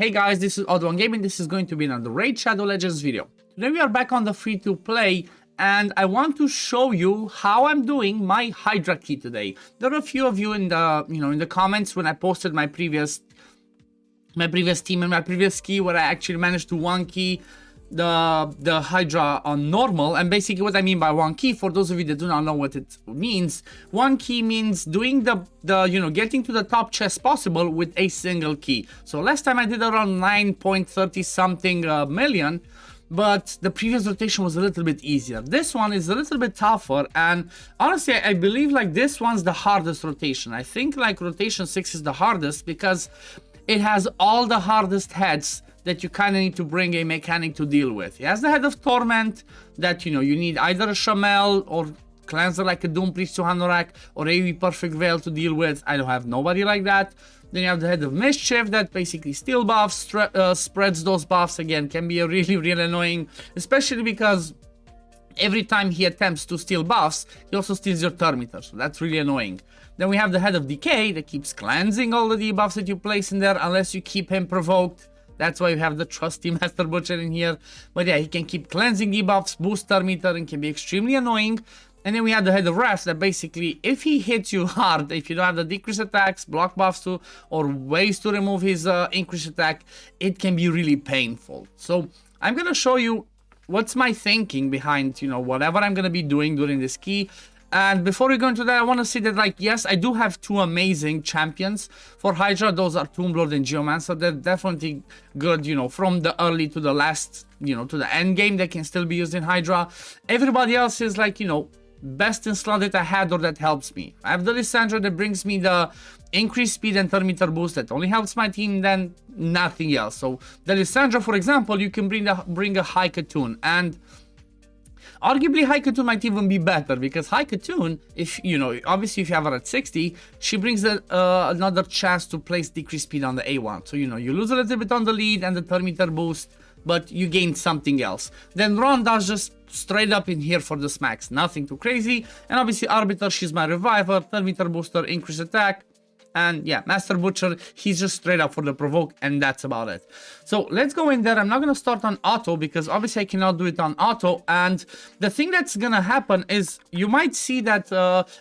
Hey guys, this is OddOneGaming. This is going to be another Raid Shadow Legends video. Today we are back on the free-to-play and I want to show you how I'm doing my Hydra key today. There are a few of you in the comments when I posted my previous team and my previous key where I actually managed to one key the Hydra on normal. And basically what I mean by one key, for those of you that do not know what it means, one key means doing the getting to the top chest possible with a single key. So last time I did around 9.30 something million, but the previous rotation was a little bit easier. This one is a little bit tougher, and honestly I believe like this one's the hardest rotation. I think like rotation 6 is the hardest because it has all the hardest heads that you kind of need to bring a mechanic to deal with. It has the head of Torment that you need either a Shamel or Cleanser like a Doom Priest to Hanorak or AV Perfect Veil to deal with. I don't have nobody like that. Then you have the head of Mischief that basically steal buffs, spreads those buffs. Again, can be a really annoying, especially because every time he attempts to steal buffs, he also steals your turn meter, so that's really annoying. Then we have the head of Decay that keeps cleansing all the debuffs that you place in there unless you keep him provoked. That's why we have the trusty Master Butcher in here. But yeah, he can keep cleansing debuffs, boost turn meter, and can be extremely annoying. And then we have the head of Wrath that basically, if he hits you hard, if you don't have the decrease attacks, block buffs to, or ways to remove his increase attack, it can be really painful. So I'm gonna show you what's my thinking behind, whatever I'm gonna be doing during this key. And before we go into that, I want to say that, like, yes, I do have two amazing champions for Hydra. Those are Tombload and Geomancer. They're definitely good, from the early to the last, to the end game. They can still be used in Hydra. Everybody else is like, best in slot that I had or that helps me. I have the Lissandra that brings me the increased speed and turn meter boost that only helps my team, then nothing else. So the Lissandra, for example, you can bring a High Katoon, and arguably High Katoon might even be better because High Katoon, if obviously if you have her at 60, she brings another chance to place decreased speed on the A1. So you lose a little bit on the lead and the turn meter boost, but you gain something else. Then Ronda's just straight up in here for the smacks, nothing too crazy. And obviously Arbiter, she's my reviver, turn meter booster, increase attack. And yeah, Master Butcher, he's just straight up for the provoke, and that's about it. So let's go in there. I'm not going to start on auto because obviously I cannot do it on auto. And the thing that's going to happen is you might see that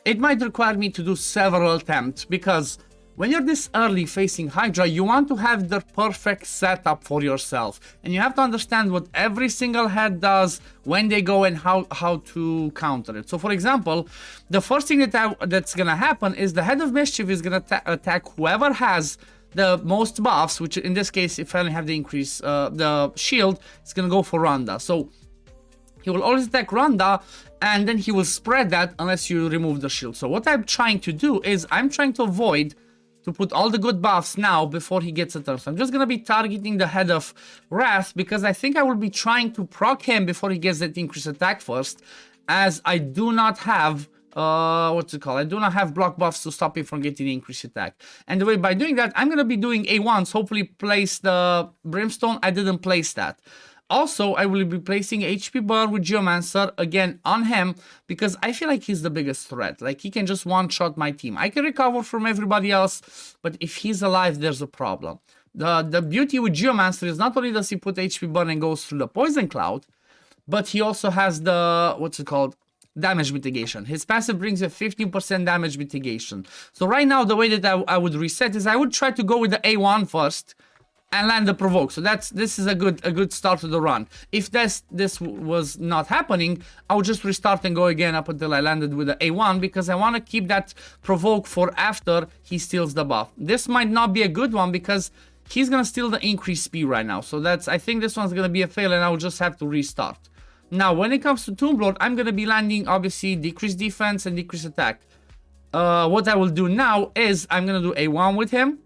it might require me to do several attempts, because when you're this early facing Hydra, you want to have the perfect setup for yourself. And you have to understand what every single head does, when they go, and how to counter it. So for example, the first thing that's going to happen is the head of Mischief is going to attack whoever has the most buffs, which in this case, if I only have the increase, the shield, it's going to go for Ronda. So he will always attack Ronda, and then he will spread that unless you remove the shield. So what I'm trying to do is I'm trying to avoid to put all the good buffs now before he gets a turn. So I'm just gonna be targeting the head of Wrath because I think I will be trying to proc him before he gets that increased attack first, as I do not have I do not have block buffs to stop him from getting the increased attack. And the way by doing that, I'm gonna be doing A1s, hopefully place the Brimstone. I didn't place that. Also, I will be placing HP Burn with Geomancer again on him because I feel like he's the biggest threat. Like, he can just one-shot my team. I can recover from everybody else, but if he's alive, there's a problem. The beauty with Geomancer is not only does he put HP Burn and goes through the Poison Cloud, but he also has the, damage mitigation. His passive brings a 15% damage mitigation. So right now, the way that I would reset is I would try to go with the A1 first and land the provoke. So this is a good start to the run. If this was not happening, I would just restart and go again up until I landed with the A1 because I want to keep that provoke for after he steals the buff. This might not be a good one because he's gonna steal the increased speed right now. So I think this one's gonna be a fail, and I will just have to restart. Now, when it comes to Tombload, I'm gonna be landing obviously decreased defense and decreased attack. What I will do now is I'm gonna do A1 with him.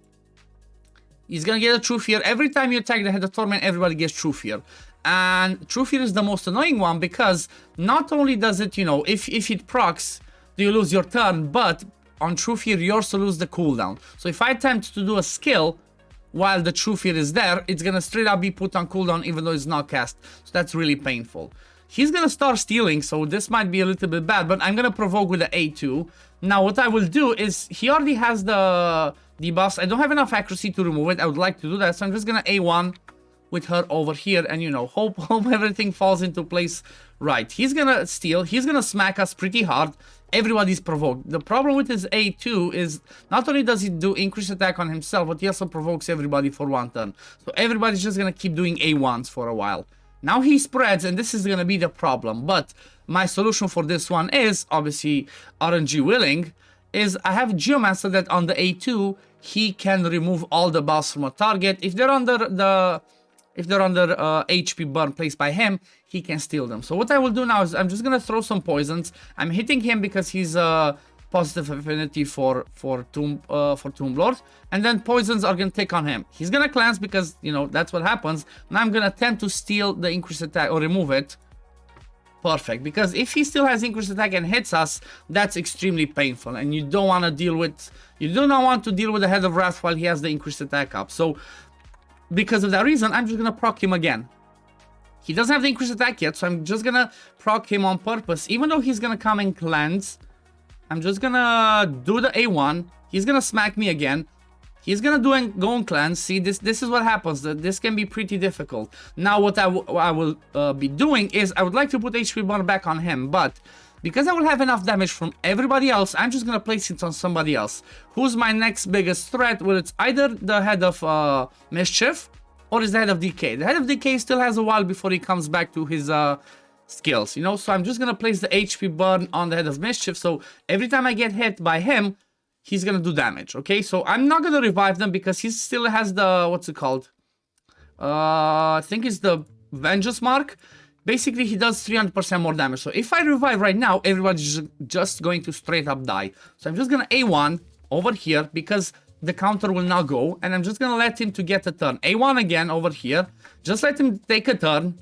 He's gonna get a True Fear. Every time you attack the head of Torment, everybody gets True Fear. And True Fear is the most annoying one because not only does it, if it procs, you lose your turn, but on True Fear, you also lose the cooldown. So if I attempt to do a skill while the True Fear is there, it's gonna straight up be put on cooldown even though it's not cast. So that's really painful. He's gonna start stealing, so this might be a little bit bad, but I'm gonna provoke with the A2. Now what I will do is, he already has the debuffs. I don't have enough accuracy to remove it. I would like to do that, so I'm just gonna A1 with her over here, and you know, hope everything falls into place right. He's gonna steal, he's gonna smack us pretty hard. Everybody's provoked. The problem with his A2 is not only does he do increased attack on himself, but he also provokes everybody for 1 turn. So everybody's just gonna keep doing A1s for a while. Now he spreads, and this is gonna be the problem. But my solution for this one is, obviously RNG willing, is I have Geomancer that on the A2 he can remove all the buffs from a target. If they're under HP burn placed by him, he can steal them. So what I will do now is I'm just gonna throw some poisons. I'm hitting him because he's positive affinity for Tomb Lord, and then poisons are gonna take on him. He's gonna cleanse because, you know, that's what happens. And I'm gonna attempt to steal the increased attack or remove it. Perfect, because if he still has increased attack and hits us, that's extremely painful, and you don't want to deal with. You do not want to deal with the Head of Wrath while he has the increased attack up. So because of that reason, I'm just gonna proc him again. He doesn't have the increased attack yet, so I'm just gonna proc him on purpose. Even though he's gonna come and cleanse, I'm just gonna do the A1. He's gonna smack me again. He's gonna go and cleanse. See, this is what happens. This can be pretty difficult. Now what I will be doing is I would like to put HP burn back on him, but because I will have enough damage from everybody else, I'm just gonna place it on somebody else. Who's my next biggest threat? Well, it's either the Head of Mischief or is the Head of Decay. The Head of Decay still has a while before he comes back to his skills, you know? So I'm just gonna place the HP burn on the Head of Mischief, so every time I get hit by him, he's gonna do damage, okay? So I'm not gonna revive them because he still has the, what's it called? I think it's the Vengeance Mark. Basically, he does 300% more damage. So if I revive right now, everybody's just going to straight up die. So I'm just gonna A1 over here because the counter will not go, and I'm just gonna let him to get a turn. A1 again over here. Just let him take a turn.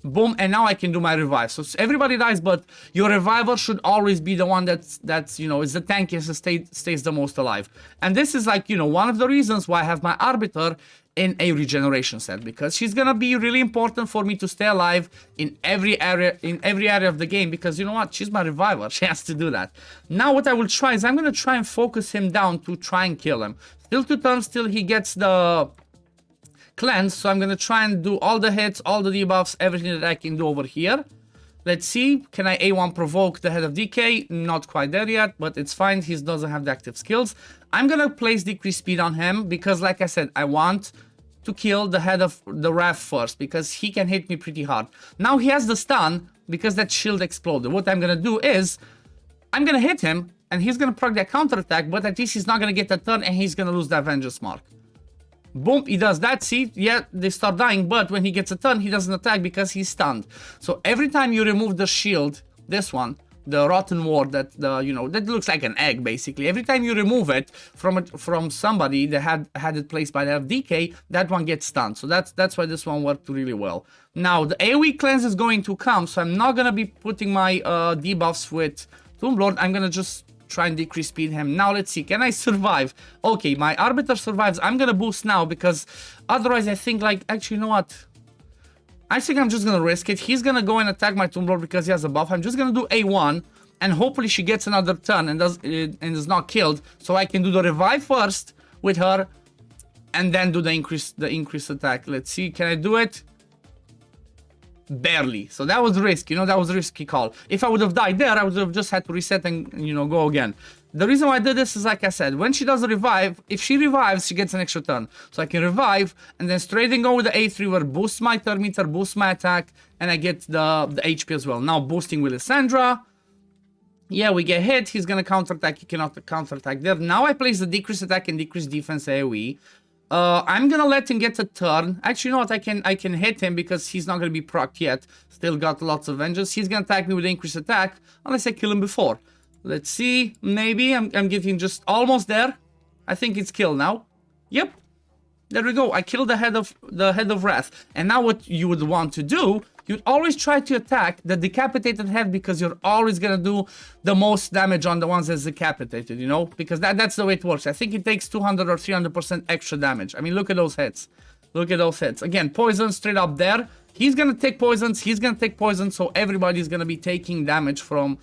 Boom, and now I can do my revive. So everybody dies, but your reviver should always be the one that's you know, is the tankiest and stays the most alive. And this is like, you know, one of the reasons why I have my Arbiter in a regeneration set, because she's gonna be really important for me to stay alive in every area of the game, because you know what, she's my reviver. She has to do that. Now what I will try is I'm gonna try and focus him down to try and kill him. Still 2 turns till he gets the cleanse, so I'm gonna try and do all the hits, all the debuffs, everything that I can do over here. Let's see, can I A1 provoke the Head of Decay? Not quite there yet, but it's fine, he doesn't have the active skills. I'm gonna place decreased speed on him because, like I said, I want to kill the Head of the Wrath first because he can hit me pretty hard. Now he has the stun because that shield exploded. What I'm gonna do is I'm gonna hit him and he's gonna proc that counterattack, but at least he's not gonna get a turn and he's gonna lose that Vengeance Mark. Boom, he does that. See, yeah, they start dying, but when he gets a turn, he doesn't attack because he's stunned. So every time you remove the shield, this one, the Rotten Ward, that you know, that looks like an egg basically. Every time you remove it from somebody that had it placed by the FDK, that one gets stunned. So that's why this one worked really well. Now the AoE cleanse is going to come, so I'm not gonna be putting my debuffs with Tomb Lord. I'm gonna just try and decrease speed him. Now let's see, can I survive? Okay, my Arbiter survives. I'm gonna boost now because otherwise I think, like, actually, you know what? I think I'm just gonna risk it. He's gonna go and attack my Tomb Lord because he has a buff. I'm just gonna do A1 and hopefully she gets another turn and is not killed, so I can do the revive first with her and then do the increased attack. Let's see, can I do it? Barely. So that was risk, you know, that was a risky call. If I would have died there, I would have just had to reset and, you know, go again. The reason why I did this is, like I said, when she does a revive, if she revives, she gets an extra turn. So I can revive and then straight and go with the A3 where boosts my turn meter, boosts my attack, and I get the HP as well. Now boosting with Lysandra. Yeah, we get hit. He's gonna counterattack. He cannot counterattack there. Now I place the decreased attack and decreased defense AoE. I'm gonna let him get a turn. Actually, you know what? I can hit him because he's not gonna be procced yet. Still got lots of vengeance. He's gonna attack me with increased attack unless I kill him before. Let's see. Maybe I'm getting just almost there. I think it's killed now. Yep. There we go. I killed the Head of Wrath. And now what you would want to do, you'd always try to attack the decapitated head because you're always gonna do the most damage on the ones that's decapitated, you know? Because that's the way it works. I think it takes 200 or 300% extra damage. I mean, look at those heads. Look at those hits. Again, poison straight up there. He's gonna take poisons, he's gonna take poison, so everybody's gonna be taking damage from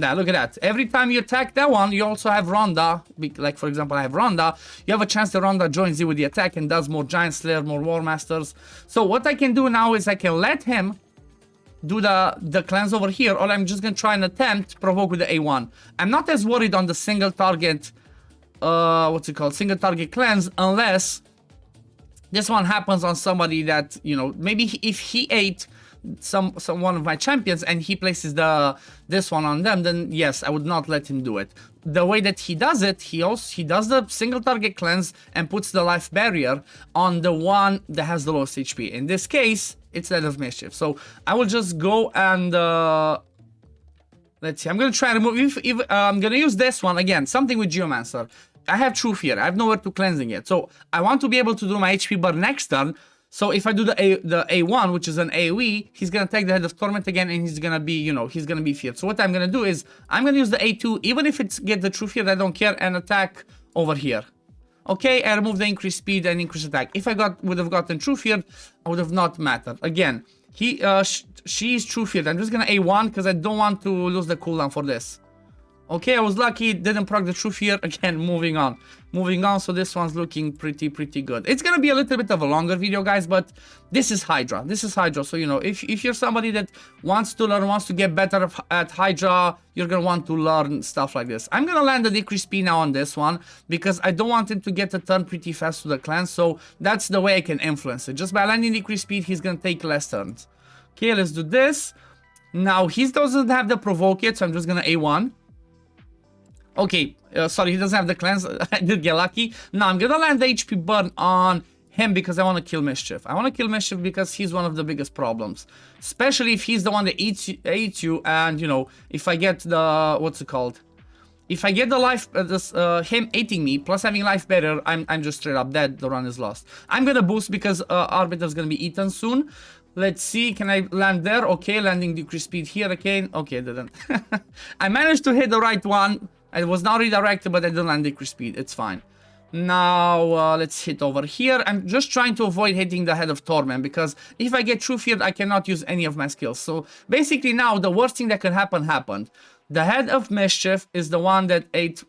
that. Look at that. Every time you attack that one, you also have Ronda. Like, for example, I have Ronda. You have a chance that Ronda joins you with the attack and does more Giant Slayer, more War Masters. So what I can do now is I can let him do the cleanse over here, or I'm just gonna try and attempt provoke with the A1. I'm not as worried on the single target, what's it called? Single target cleanse, unless this one happens on somebody that, you know, maybe if he ate some one of my champions and he places this one on them, then yes, I would not let him do it. The way that he does it, he does the single target cleanse and puts the life barrier on the one that has the lowest HP. In this case, it's that of Mischief. So I will just go and let's see. I'm gonna try and remove. I'm gonna use this one again. Something with Geomancer. I have Truth here. I have nowhere to cleansing it. So I want to be able to do my HP bar next turn. So if I do the A1, which is an AoE, he's gonna take the Head of Torment again, and he's gonna be, you know, he's gonna be feared. So what I'm gonna do is I'm gonna use the A2, even if it's get the Truth here, I don't care, and attack over here. Okay, I remove the increased speed and increased attack. If I would have gotten Truth here, I would have not mattered. Again, she's Truth here. I'm just gonna A1 because I don't want to lose the cooldown for this. Okay, I was lucky, didn't proc the Truth here. Again, moving on. So this one's looking pretty good. It's gonna be a little bit of a longer video, guys, but this is Hydra. So, you know, if you're somebody that wants to learn, wants to get better at Hydra, you're gonna want to learn stuff like this. I'm gonna land the decrease speed now on this one, because I don't want him to get a turn pretty fast to the cleanse, so that's the way I can influence it. Just by landing decrease speed, he's gonna take less turns. Okay, let's do this. Now, he doesn't have the provoke yet, so I'm just gonna A1. Okay, sorry, he doesn't have the cleanse. I did get lucky. Now I'm gonna land the HP burn on him because I want to kill Mischief. I want to kill Mischief because he's one of the biggest problems. Especially if he's the one that eats you, and, you know, if I get the, what's it called? If I get the life, him eating me, plus having life barrier, I'm just straight up dead. The run is lost. I'm gonna boost because Arbiter's gonna be eaten soon. Let's see, can I land there? Okay, landing decrease speed here again. Okay, I didn't. I managed to hit the right one. I was not redirected, but I didn't land decrease speed. It's fine. Now, let's hit over here. I'm just trying to avoid hitting the Head of Torment, because if I get Truth here, I cannot use any of my skills. So basically now, the worst thing that can happen happened. The Head of Mischief is the one that ate...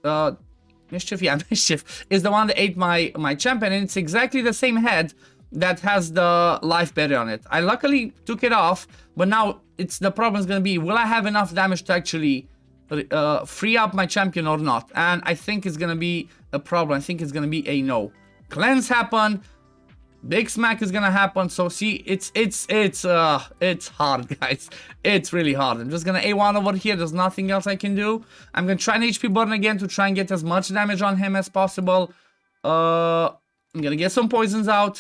Mischief is the one that ate my champion, and it's exactly the same head that has the life barrier on it. I luckily took it off, but now the problem is going to be, will I have enough damage to actually... free up my champion or not? And I think it's gonna be a problem. I think it's gonna be a no. Cleanse happen, big smack is gonna happen. So see, it's hard, guys. It's really hard. I'm just gonna A1 over here. There's nothing else I can do. I'm gonna try an HP burn again to try and get as much damage on him as possible. I'm gonna get some poisons out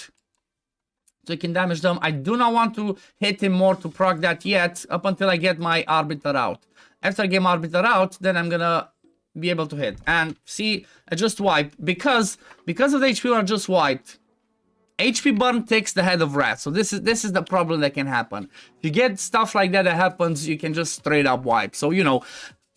so I can damage them. I do not want to hit him more to proc that yet, up until I get my Arbiter out. After I get my Arbiter out, then I'm gonna be able to hit. And see, I just wiped. Because of the HP I just wiped, HP burn takes the Head of Rat. So this is the problem that can happen. If you get stuff like that happens, you can just straight up wipe. So, you know,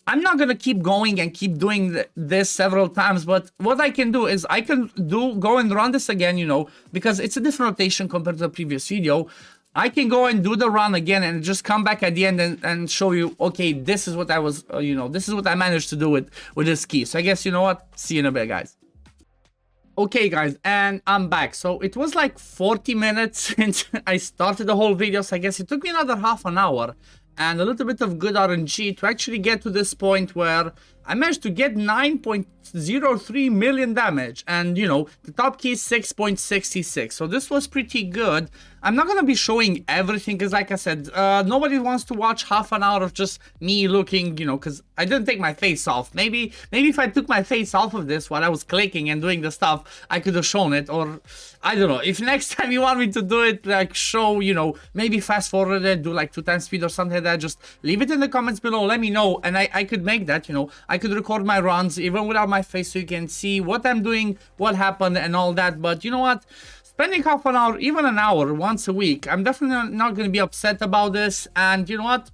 I'm not gonna keep going and keep doing this several times, but what I can do is I can go and run this again, you know, because it's a different rotation compared to the previous video. I can go and do the run again and just come back at the end and show you, okay, this is what I was, you know, this is what I managed to do with this key. So I guess, you know what, see you in a bit, guys. Okay, guys, and I'm back. So it was like 40 minutes since I started the whole video, so I guess it took me another half an hour and a little bit of good RNG to actually get to this point where I managed to get 9.03 million damage, and, you know, the top key is 6.66, so this was pretty good. I'm not gonna be showing everything, because like I said, nobody wants to watch half an hour of just me looking, you know, because I didn't take my face off. Maybe if I took my face off of this while I was clicking and doing the stuff, I could have shown it, or I don't know. If next time you want me to do it, like show, you know, maybe fast forward it, do like 2x speed or something like that, just leave it in the comments below, let me know, and I could make that, you know. I could record my runs even without my face so you can see what I'm doing, what happened, and all that. But you know what? Spending half an hour, even an hour once a week, I'm definitely not going to be upset about this. And you know what?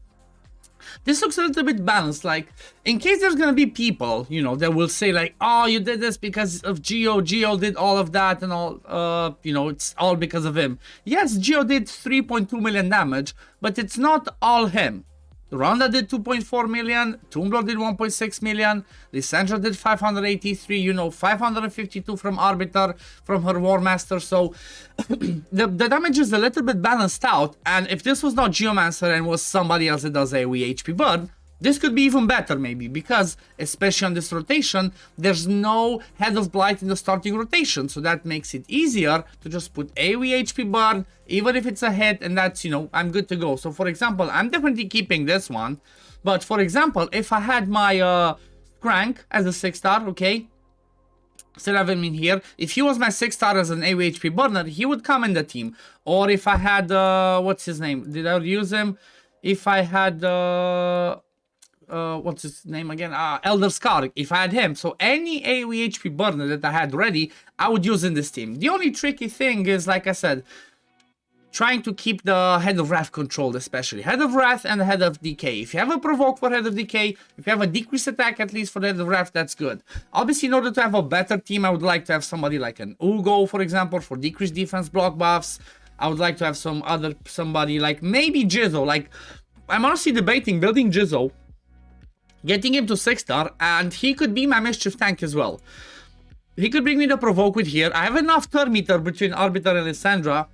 This looks a little bit balanced, like, in case there's gonna be people, you know, that will say like, oh, you did this because of Geo did all of that and all, you know, it's all because of him. Yes, Geo did 3.2 million damage, but it's not all him. Ronda did 2.4 million, Tombler did 1.6 million, Lissandra did 583, you know, 552 from Arbiter, from her War Master, so the damage is a little bit balanced out, and if this was not Geomancer and was somebody else that does AoE HP burn, this could be even better maybe, because especially on this rotation, there's no Head of Blight in the starting rotation, so that makes it easier to just put AoE HP burn, even if it's a hit, and that's, you know, I'm good to go. So for example, I'm definitely keeping this one, but for example, if I had my Crank as a 6-star, okay, still have him in here, if he was my 6-star as an AoE HP burner, he would come in the team. Or if I had, what's his name, did I use him? If I had, what's his name again? Elder Scar, if I had him. So any AoE HP burner that I had ready, I would use in this team. The only tricky thing is, like I said, trying to keep the Head of Wrath controlled, especially. Head of Wrath and Head of Decay. If you have a Provoke for Head of Decay, if you have a Decrease Attack at least for the Head of Wrath, that's good. Obviously, in order to have a better team, I would like to have somebody like an Ugo, for example, for decreased defense block buffs. I would like to have somebody like maybe Jizzo. Like, I'm honestly debating building Jizzo, getting him to 6-star, and he could be my Mischief tank as well. He could bring me the Provoke with here. I have enough turn meter between Arbiter and Lissandra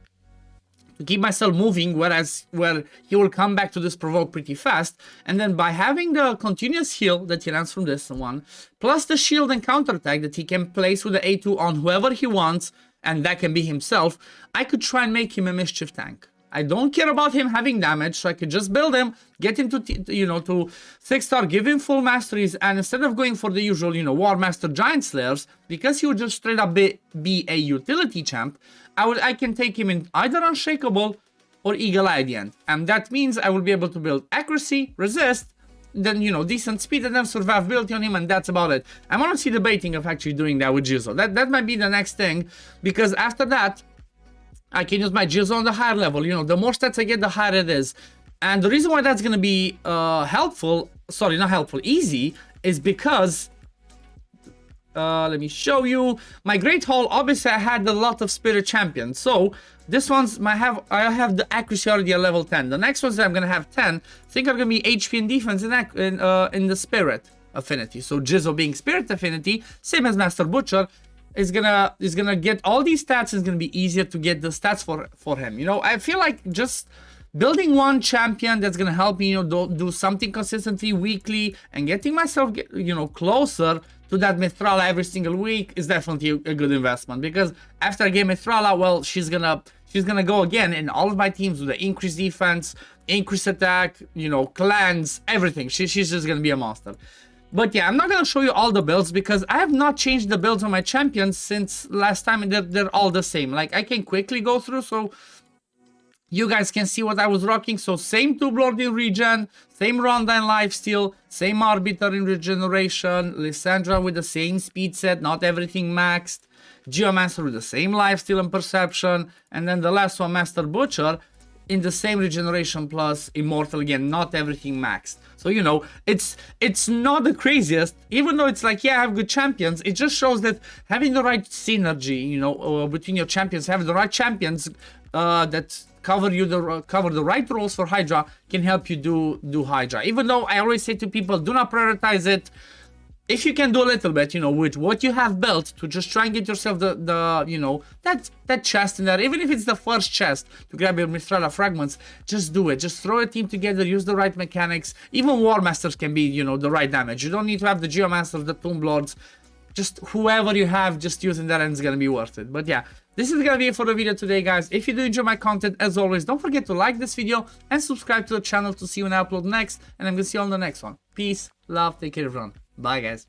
to keep myself moving, where he will come back to this Provoke pretty fast. And then by having the continuous heal that he lands from this one, plus the shield and counterattack that he can place with the A2 on whoever he wants, and that can be himself, I could try and make him a Mischief tank. I don't care about him having damage, so I could just build him, get him to, you know, to 6-star, give him full masteries, and instead of going for the usual, you know, War Master Giant Slayers, because he would just straight up be a utility champ, I can take him in either Unshakable or Eagle Eye at the end. And that means I will be able to build accuracy, resist, then, you know, decent speed, and then survivability on him, and that's about it. I'm honestly debating of actually doing that with Jizzo. That might be the next thing, because after that, I can use my Jizzo on the higher level. You know, the more stats I get, the higher it is. And the reason why that's going to be helpful, sorry, not helpful, easy, is because, let me show you, my Great Hall, obviously I had a lot of Spirit Champions. So, this one's, I have the accuracy already at level 10. The next ones that I'm going to have 10, I think are going to be HP and defense in the Spirit affinity. So, Jizzo being Spirit affinity, same as Master Butcher, is gonna get all these stats. It's gonna be easier to get the stats for him. You know, I feel like just building one champion that's gonna help me, you know, do something consistently weekly, and getting myself, you know, closer to that Mithrala every single week is definitely a good investment. Because after I get Mithrala, well, she's gonna go again in all of my teams with the increased defense, increased attack, you know, clans, everything. She's just gonna be a monster. But yeah, I'm not going to show you all the builds because I have not changed the builds on my champions since last time, and they're all the same. Like, I can quickly go through so you guys can see what I was rocking. So same Two-Lord in regen, same Ronda in lifesteal, same Arbiter in regeneration, Lissandra with the same speed set, not everything maxed, Geomancer with the same lifesteal and perception, and then the last one, Master Butcher, in the same regeneration plus immortal again, not everything maxed. So, you know, it's not the craziest, even though it's like, yeah, I have good champions. It just shows that having the right synergy, you know, between your champions, having the right champions that cover the right roles for Hydra can help you do Hydra. Even though I always say to people, do not prioritize it. If you can do a little bit, you know, with what you have built, to just try and get yourself the you know, that chest in there, even if it's the first chest to grab your Mithrala fragments, just do it. Just throw a team together, use the right mechanics. Even War Masters can be, you know, the right damage. You don't need to have the Geomasters, the Tomb Lords. Just whoever you have, just using that, and it's gonna be worth it. But yeah, this is gonna be it for the video today, guys. If you do enjoy my content, as always, don't forget to like this video and subscribe to the channel to see when I upload next. And I'm gonna see you on the next one. Peace, love, take care, everyone. Bye, guys.